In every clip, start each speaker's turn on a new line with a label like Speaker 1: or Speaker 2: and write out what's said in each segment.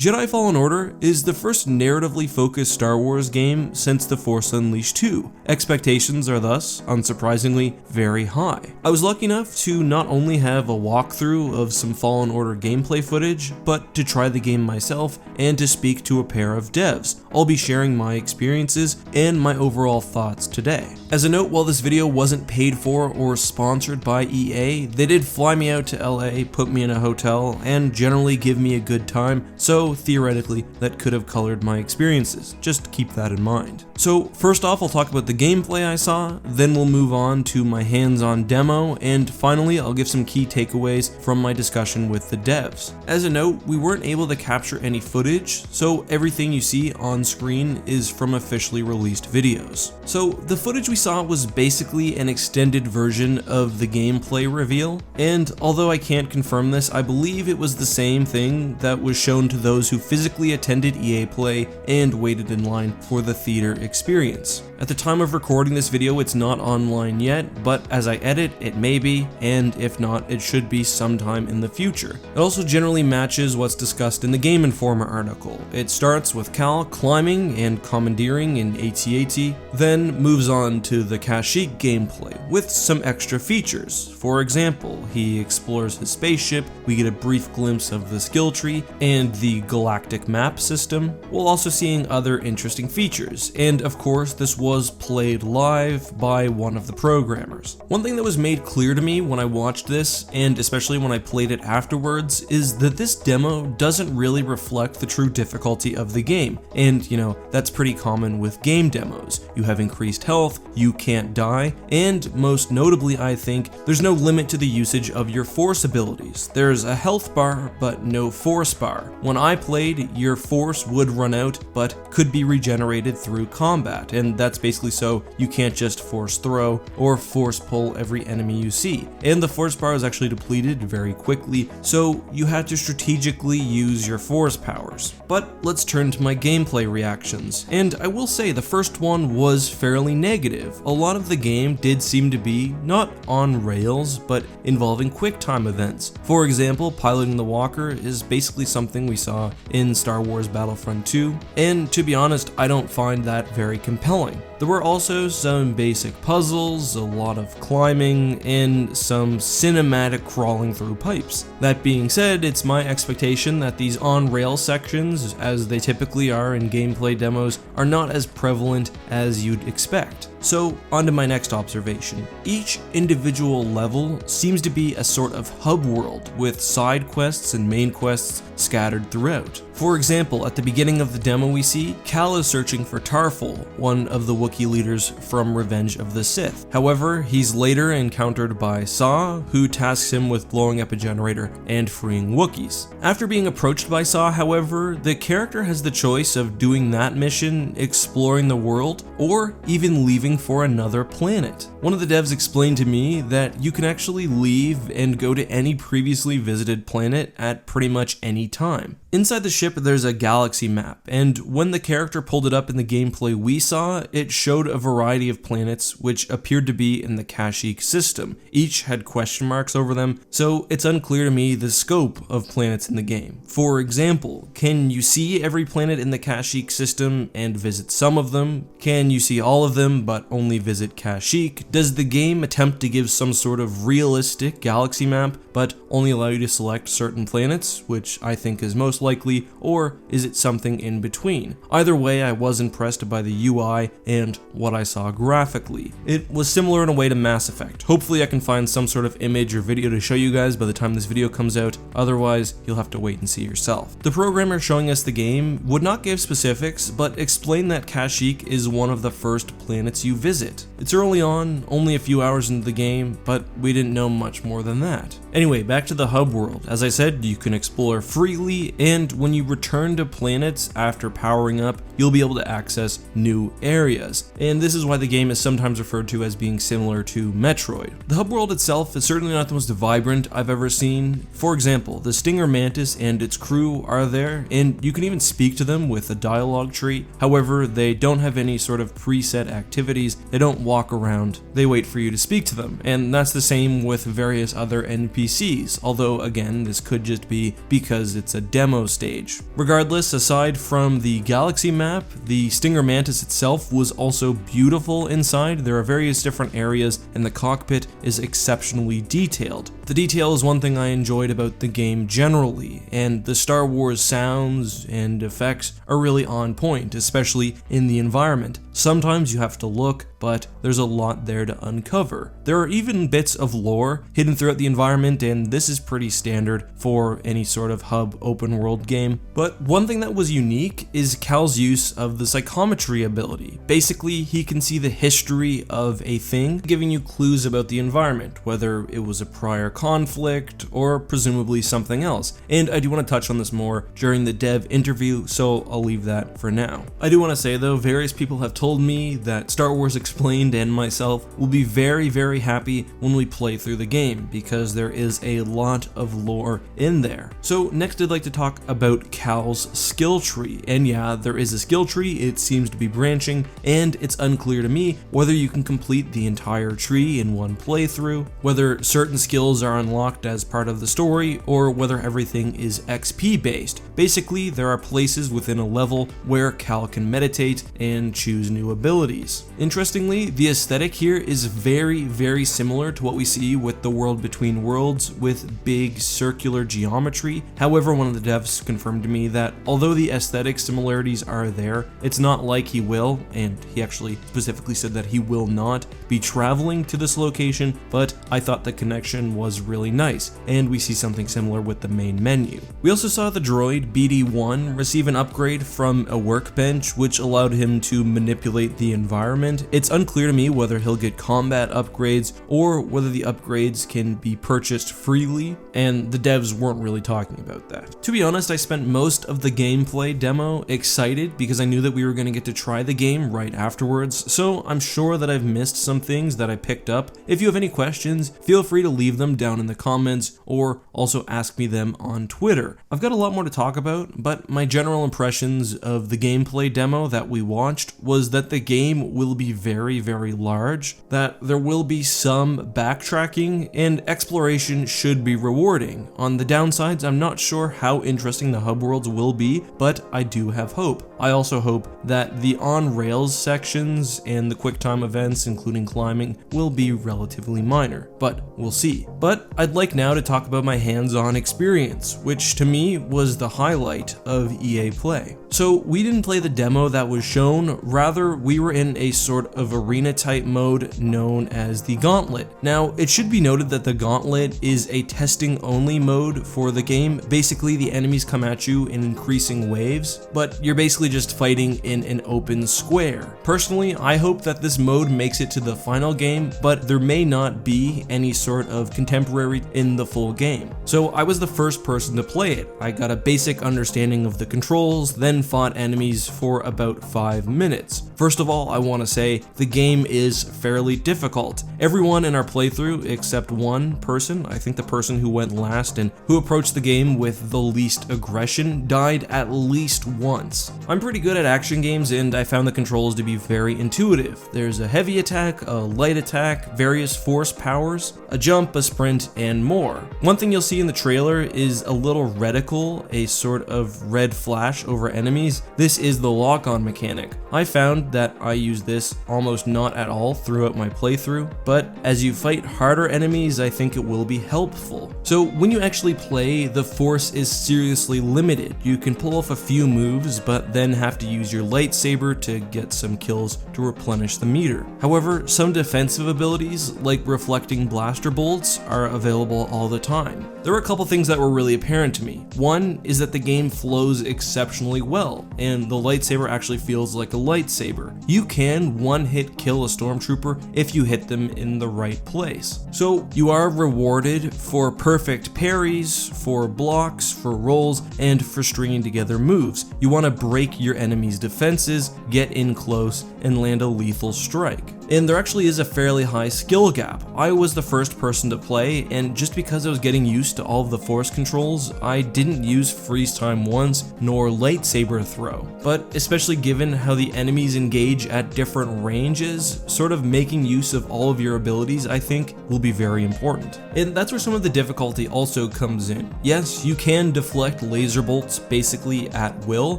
Speaker 1: Jedi Fallen Order is the first narratively focused Star Wars game since The Force Unleashed 2. Expectations are thus, unsurprisingly, very high. I was lucky enough to not only have a walkthrough of some Fallen Order gameplay footage, but to try the game myself and to speak to a pair of devs. I'll be sharing my experiences and my overall thoughts today. As a note, while this video wasn't paid for or sponsored by EA, they did fly me out to LA, put me in a hotel, and generally give me a good time, so theoretically that could have colored my experiences. Just keep that in mind. So first off, I'll talk about the gameplay I saw, then we'll move on to my hands-on demo, and finally I'll give some key takeaways from my discussion with the devs. As a note, we weren't able to capture any footage, so everything you see on screen is from officially released videos. So the footage we saw was basically an extended version of the gameplay reveal, and although I can't confirm this, I believe it was the same thing that was shown to those who physically attended EA Play and waited in line for the theater experience. At the time of recording this video, it's not online yet, but as I edit, it may be, and if not, it should be sometime in the future. It also generally matches what's discussed in the Game Informer article. It starts with Cal climbing and commandeering in AT-AT, then moves on to the Kashyyyk gameplay with some extra features. For example, he explores his spaceship, we get a brief glimpse of the skill tree and the galactic map system, while also seeing other interesting features, and of course this was played live by one of the programmers. One thing that was made clear to me when I watched this, and especially when I played it afterwards, is that this demo doesn't really reflect the true difficulty of the game, and you know, that's pretty common with game demos. You have increased health, you can't die, and most notably I think, there's no limit to the usage of your force abilities. There's a health bar, but no force bar. When I played, your force would run out, but could be regenerated through combat, and that's basically so you can't just force throw or force pull every enemy you see. And the force bar is actually depleted very quickly, so you had to strategically use your force powers. But let's turn to my gameplay reactions, and I will say the first one was fairly negative. A lot of the game did seem to be not on rails, but involving quick time events. For example, piloting the walker is basically something we saw in Star Wars Battlefront 2, and to be honest, I don't find that very compelling. There were also some basic puzzles, a lot of climbing, and some cinematic crawling through pipes. That being said, it's my expectation that these on-rail sections, as they typically are in gameplay demos, are not as prevalent as you'd expect. So, on to my next observation. Each individual level seems to be a sort of hub world, with side quests and main quests scattered throughout. For example, at the beginning of the demo we see, Cal is searching for Tarful, one of the Wookiee leaders from Revenge of the Sith. However, he's later encountered by Saw, who tasks him with blowing up a generator and freeing Wookiees. After being approached by Saw, however, the character has the choice of doing that mission, exploring the world, or even leaving for another planet. One of the devs explained to me that you can actually leave and go to any previously visited planet at pretty much any time. Inside the ship there's a galaxy map, and when the character pulled it up in the gameplay we saw, it showed a variety of planets which appeared to be in the Kashyyyk system. Each had question marks over them, so it's unclear to me the scope of planets in the game. For example, can you see every planet in the Kashyyyk system and visit some of them? Can you see all of them but only visit Kashyyyk? Does the game attempt to give some sort of realistic galaxy map but only allow you to select certain planets, which I think is most likely, or is it something in between? Either way, I was impressed by the UI and what I saw graphically. It was similar in a way to Mass Effect. Hopefully I can find some sort of image or video to show you guys by the time this video comes out, otherwise you'll have to wait and see yourself. The programmer showing us the game would not give specifics, but explained that Kashyyyk is one of the first planets you visit. It's early on, only a few hours into the game, but we didn't know much more than that. Anyway, back to the hub world. As I said, you can explore freely, and when you return to planets after powering up, you'll be able to access new areas. And this is why the game is sometimes referred to as being similar to Metroid. The hub world itself is certainly not the most vibrant I've ever seen. For example, the Stinger Mantis and its crew are there, and you can even speak to them with a dialogue tree. However, they don't have any sort of preset activities. They don't walk around, they wait for you to speak to them, and that's the same with various other NPCs, although again, this could just be because it's a demo stage. Regardless, aside from the galaxy map, the Stinger Mantis itself was also beautiful inside. There are various different areas, and the cockpit is exceptionally detailed. The detail is one thing I enjoyed about the game generally, and the Star Wars sounds and effects are really on point, especially in the environment. Sometimes you have to look, but there's a lot there to uncover. There are even bits of lore hidden throughout the environment, and this is pretty standard for any sort of hub open world game. But one thing that was unique is Cal's use of the psychometry ability. Basically, he can see the history of a thing, giving you clues about the environment, whether it was a prior conflict or presumably something else. And I do want to touch on this more during the dev interview, so I'll leave that for now. I do want to say though, various people have told me that Star Wars Explained and myself will be very, very happy when we play through the game, because there is a lot of lore in there. So next I'd like to talk about Cal's skill tree, and yeah, there is a skill tree, it seems to be branching, and it's unclear to me whether you can complete the entire tree in one playthrough, whether certain skills are unlocked as part of the story, or whether everything is XP based. Basically, there are places within a level where Cal can meditate and choose new abilities. Interestingly, the aesthetic here is very, very similar to what we see with the World Between Worlds with big circular geometry. However, one of the devs confirmed to me that although the aesthetic similarities are there, it's not like he will, and he actually specifically said that he will not be traveling to this location, but I thought the connection was really nice, and we see something similar with the main menu. We also saw the droid BD-1 receive an upgrade from a workbench, which allowed him to manipulate the environment. It's unclear to me whether he'll get combat upgrades or whether the upgrades can be purchased freely, and the devs weren't really talking about that. To be honest, I spent most of the gameplay demo excited because I knew that we were going to get to try the game right afterwards, so I'm sure that I've missed some things that I picked up. If you have any questions, feel free to leave them down in the comments or also ask me them on Twitter. I've got a lot more to talk about, but my general impressions of the gameplay demo that we watched was that the game will be very, very large, that there will be some backtracking, and exploration should be rewarding. On the downsides, I'm not sure how interesting the hub worlds will be, but I do have hope. I also hope that the on-rails sections and the QuickTime events, including climbing, will be relatively minor, but we'll see. But I'd like now to talk about my hands-on experience, which to me was the highlight of EA Play. So we didn't play the demo that was shown, rather we were in a sort of arena type mode known as the Gauntlet. Now it should be noted that the Gauntlet is a testing only mode for the game. Basically the enemies come at you in increasing waves, but you're basically just fighting in an open square. Personally, I hope that this mode makes it to the final game, but there may not be any sort of contemporary in the full game. So I was the first person to play it. I got a basic understanding of the controls, then fought enemies for about 5 minutes. First of all, I want to say the game is fairly difficult. Everyone in our playthrough except one person, I think the person who went last and who approached the game with the least aggression, died at least once. I'm pretty good at action games and I found the controls to be very intuitive. There's a heavy attack, a light attack, various force powers, a jump, a sprint, and more. One thing you'll see in the trailer is a little reticle, a sort of red flash over enemies. This is the lock-on mechanic. I found that I use this almost not at all throughout my playthrough, but as you fight harder enemies, I think it will be helpful. So when you actually play, the force is seriously limited. You can pull off a few moves, but then have to use your lightsaber to get some kills to replenish the meter. However, some defensive abilities, like reflecting blaster bolts, are available all the time. There were a couple things that were really apparent to me. One is that the game flows exceptionally well, and the lightsaber actually feels like a lightsaber. You can one-hit kill a stormtrooper if you hit them in the right place. So you are rewarded for perfect parries, for blocks, for rolls, and for stringing together moves. You want to break your enemy's defenses, get in close, and land a lethal strike. And there actually is a fairly high skill gap. I was the first person to play, and just because I was getting used to all of the force controls, I didn't use freeze time once nor lightsaber throw. But especially given how the enemies engage at different ranges, sort of making use of all of your abilities I think will be very important. And that's where some of the difficulty also comes in. Yes, you can deflect laser bolts basically at will,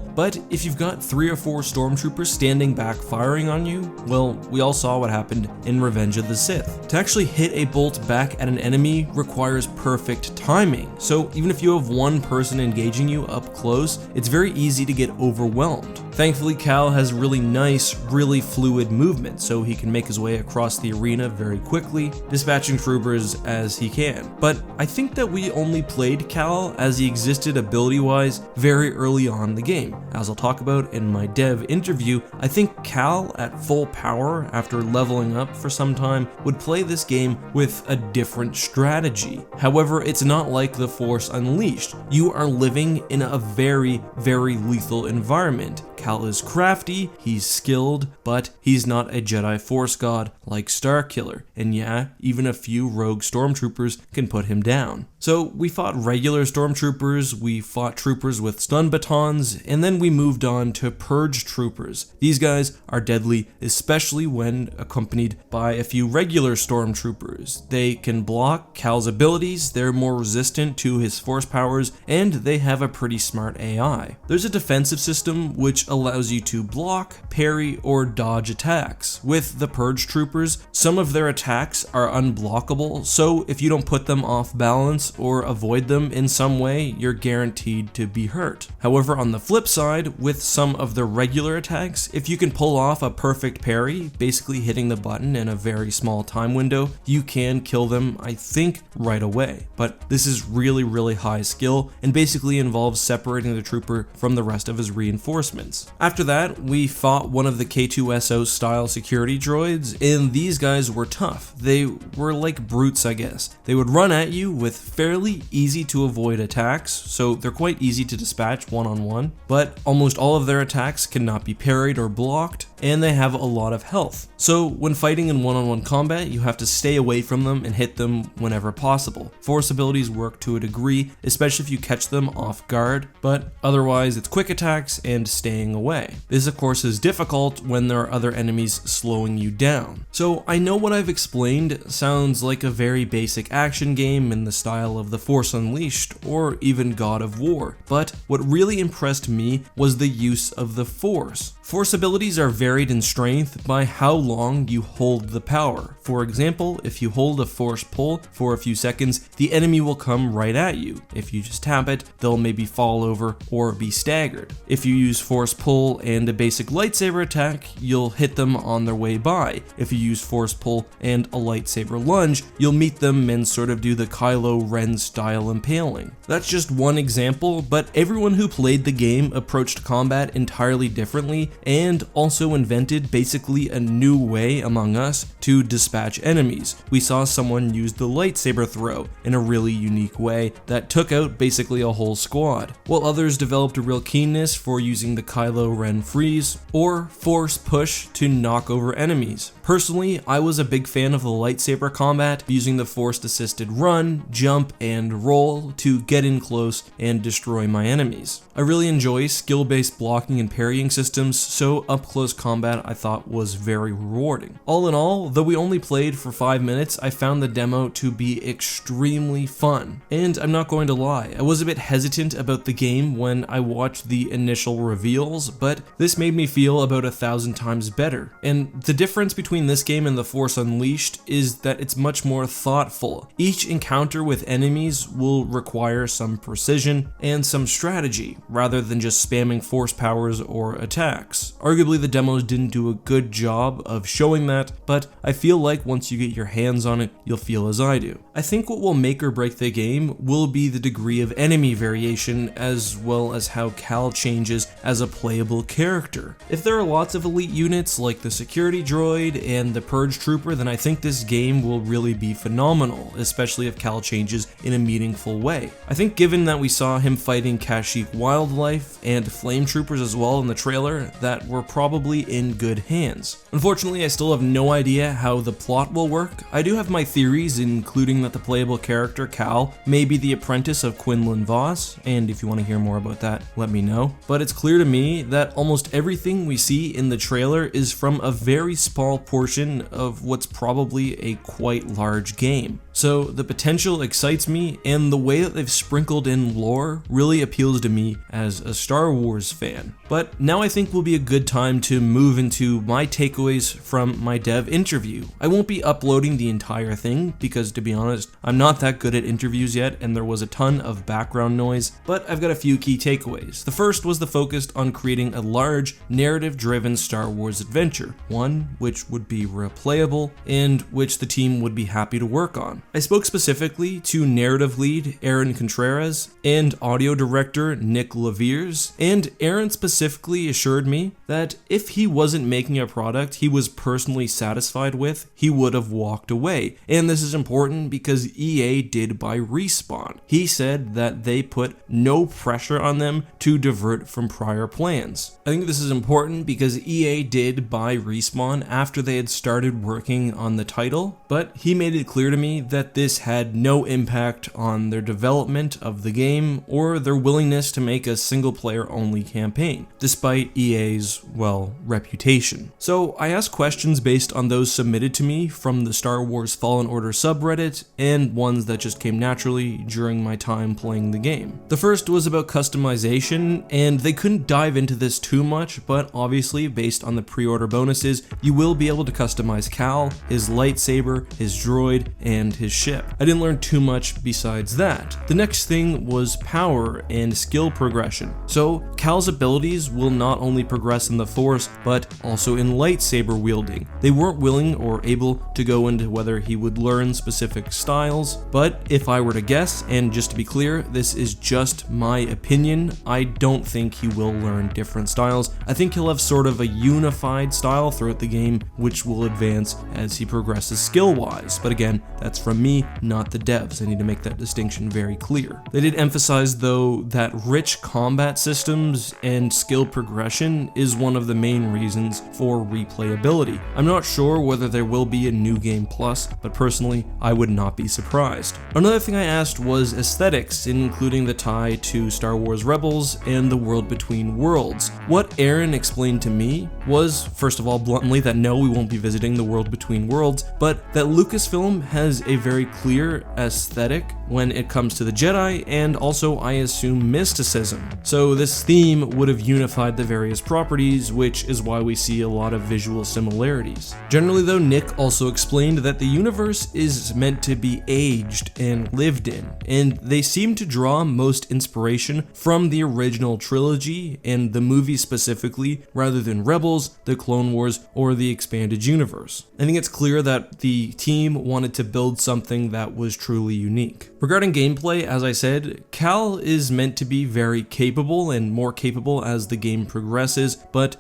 Speaker 1: but if you've got 3 or 4 stormtroopers standing back firing on you, well, we all saw what happened in Revenge of the Sith. To actually hit a bolt back at an enemy requires perfect timing, so even if you have one person engaging you up close, it's very easy to get overwhelmed. Thankfully, Cal has really nice, really fluid movement, so he can make his way across the arena very quickly, dispatching troopers as he can. But I think that we only played Cal as he existed ability-wise very early on in the game. As I'll talk about in my dev interview, I think Cal at full power after leveling up for some time would play this game with a different strategy. However, it's not like the Force Unleashed. You are living in a very, very lethal environment. Cal is crafty, he's skilled, but he's not a Jedi Force god like Starkiller, and yeah, even a few rogue stormtroopers can put him down. So we fought regular stormtroopers, we fought troopers with stun batons, and then we moved on to purge troopers. These guys are deadly, especially when accompanied by a few regular stormtroopers. They can block Cal's abilities, they're more resistant to his force powers, and they have a pretty smart AI. There's a defensive system which allows you to block, parry, or dodge attacks. With the purge troopers, some of their attacks are unblockable, so if you don't put them off balance or avoid them in some way, you're guaranteed to be hurt. However, on the flip side, with some of the regular attacks, if you can pull off a perfect parry, basically hitting the button in a very small time window, you can kill them, I think, right away. But this is really, really high skill and basically involves separating the trooper from the rest of his reinforcements. After that, we fought one of the K2SO style security droids, and these guys were tough. They were like brutes, I guess. They would run at you with fairly easy to avoid attacks, so they're quite easy to dispatch one-on-one, but almost all of their attacks cannot be parried or blocked, and they have a lot of health. So when fighting in one-on-one combat, you have to stay away from them and hit them whenever possible. Force abilities work to a degree, especially if you catch them off guard, but otherwise it's quick attacks and staying away. This of course is difficult when there are other enemies slowing you down. So I know what I've explained sounds like a very basic action game in the style of The Force Unleashed or even God of War, but what really impressed me was the use of the Force. Force abilities are varied in strength by how long you hold the power. For example, if you hold a force pull for a few seconds, the enemy will come right at you. If you just tap it, they'll maybe fall over or be staggered. If you use force pull and a basic lightsaber attack, you'll hit them on their way by. If you use force pull and a lightsaber lunge, you'll meet them and sort of do the Kylo Ren style impaling. That's just one example, but everyone who played the game approached combat entirely differently and also invented basically a new way among us to dispatch enemies. We saw someone use the lightsaber throw in a really unique way that took out basically a whole squad, while others developed a real keenness for using the Kylo Ren freeze or force push to knock over enemies. Personally, I was a big fan of the lightsaber combat, using the force assisted run, jump, and roll to get in close and destroy my enemies. I really enjoy skill-based blocking and parrying systems, so up-close combat I thought was very rewarding. All in all, though we only played for 5 minutes, I found the demo to be extremely fun. And I'm not going to lie, I was a bit hesitant about the game when I watched the initial reveals, but this made me feel about 1,000 times better. And the difference between this game and The Force Unleashed is that it's much more thoughtful. Each encounter with enemies will require some precision and some strategy, rather than just spamming force powers or attacks. Arguably the demos didn't do a good job of showing that, but I feel like once you get your hands on it, you'll feel as I do. I think what will make or break the game will be the degree of enemy variation, as well as how Cal changes as a playable character. If there are lots of elite units like the security droid and the Purge Trooper, then I think this game will really be phenomenal, especially if Cal changes in a meaningful way. I think given that we saw him fighting Kashyyyk wildlife and flame troopers as well in the trailer, that we're probably in good hands. Unfortunately, I still have no idea how the plot will work. I do have my theories, including that the playable character, Cal, may be the apprentice of Quinlan Vos, and if you want to hear more about that, let me know. But it's clear to me that almost everything we see in the trailer is from a very small portion of what's probably a quite large game. So the potential excites me, and the way that they've sprinkled in lore really appeals to me as a Star Wars fan. But now I think will be a good time to move into my takeaways from my dev interview. I won't be uploading the entire thing because, to be honest, I'm not that good at interviews yet and there was a ton of background noise, but I've got a few key takeaways. The first was the focus on creating a large narrative-driven Star Wars adventure, one which would be replayable and which the team would be happy to work on. I spoke specifically to narrative lead Aaron Contreras and audio director Nick Leviers, and Aaron specifically assured me that if he wasn't making a product he was personally satisfied with, he would have walked away. And this is important because EA did buy Respawn. He said that they put no pressure on them to divert from prior plans. I think this is important because EA did buy Respawn after they had started working on the title, but he made it clear to me that this had no impact on their development of the game or their willingness to make a single player only campaign, despite EA's, well, reputation. So I asked questions based on those submitted to me from the Star Wars Fallen Order subreddit and ones that just came naturally during my time playing the game. The first was about customization, and they couldn't dive into this too much, but obviously based on the pre-order bonuses, you will be able to customize Cal, his lightsaber, his droid, and his ship. I didn't learn too much besides that. The next thing was power and skill progression. So Cal's abilities will not only progress in the Force, but also in lightsaber wielding. They weren't willing or able to go into whether he would learn specific styles, but if I were to guess, and just to be clear, this is just my opinion, I don't think he will learn different styles. I think he'll have sort of a unified style throughout the game, which will advance as he progresses skill-wise. But again, that's from me, not the devs. I need to make that distinction very clear. They did emphasize, though, that rich combat systems and skill progression is one of the main reasons for replayability. I'm not sure whether there will be a New Game Plus, but personally, I would not be surprised. Another thing I asked was aesthetics, including the tie to Star Wars Rebels and the World Between Worlds. What Aaron explained to me was, first of all, bluntly, that no, we won't be visiting the World Between Worlds, but that Lucasfilm has a very clear aesthetic when it comes to the Jedi, and also, I assume, mysticism. So this theme would have unified the various properties, which is why we see a lot of visual similarities. Generally though, Nick also explained that the universe is meant to be aged and lived in, and they seem to draw most inspiration from the original trilogy and the movie specifically, rather than Rebels, the Clone Wars, or the expanded universe. I think it's clear that the team wanted to build something that was truly unique. Regarding gameplay, as I said, Cal is meant to be very capable and more capable as the game progresses, but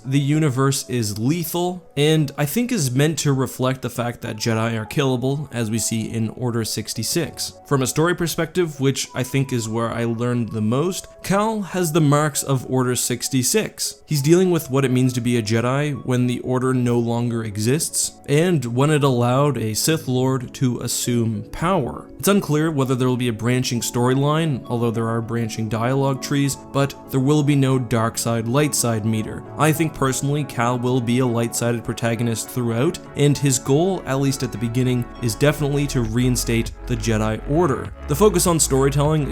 Speaker 1: the universe is lethal, and I think is meant to reflect the fact that Jedi are killable, as we see in Order 66. From a story perspective, which I think is where I learned the most, Cal has the marks of Order 66. He's dealing with what it means to be a Jedi when the Order no longer exists, and when it allowed a Sith Lord to assume power. It's unclear whether there will be a branching storyline, although there are branching dialogue trees, but there will be no dark side, light side meter. I think personally Cal will be a light-sided protagonist throughout, and his goal, at least at the beginning, is definitely to reinstate the Jedi Order. The focus on storytelling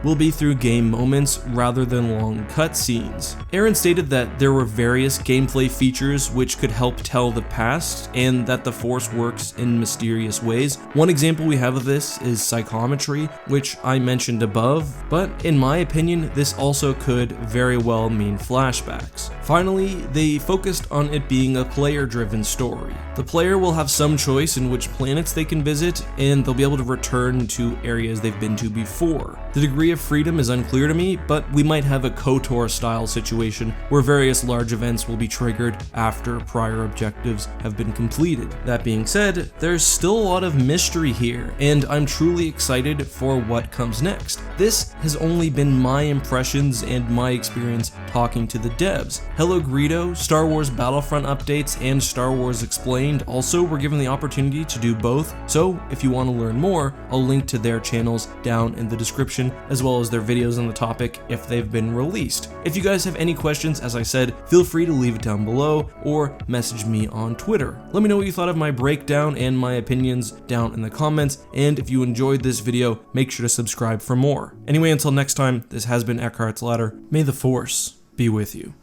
Speaker 1: will be through game moments rather than long cutscenes. Aaron stated that there were various gameplay features which could help tell the past, and that the Force works in mysterious ways. One example we have of this is psychometry, which I mentioned above, but in my opinion, this also could very well mean flashbacks. Finally, they focused on it being a player-driven story. The player will have some choice in which planets they can visit, and they'll be able to return to areas they've been to before. The degree of freedom is unclear to me, but we might have a KOTOR-style situation where various large events will be triggered after prior objectives have been completed. That being said, there's still a lot of mystery here, and I'm truly excited for what comes next. This has only been my impressions and my experience talking to the devs. Hello Greedo, Star Wars Battlefront updates, and Star Wars Explained also were given the opportunity to do both, so if you want to learn more, I'll link to their channels down in the description, as well as their videos on the topic if they've been released. If you guys have any questions, as I said, feel free to leave it down below or message me on Twitter. Let me know what you thought of my breakdown and my opinions down in the comments, and if you enjoyed this video, make sure to subscribe for more. Anyway, until next time, this has been EckhartsLadder. May the Force be with you.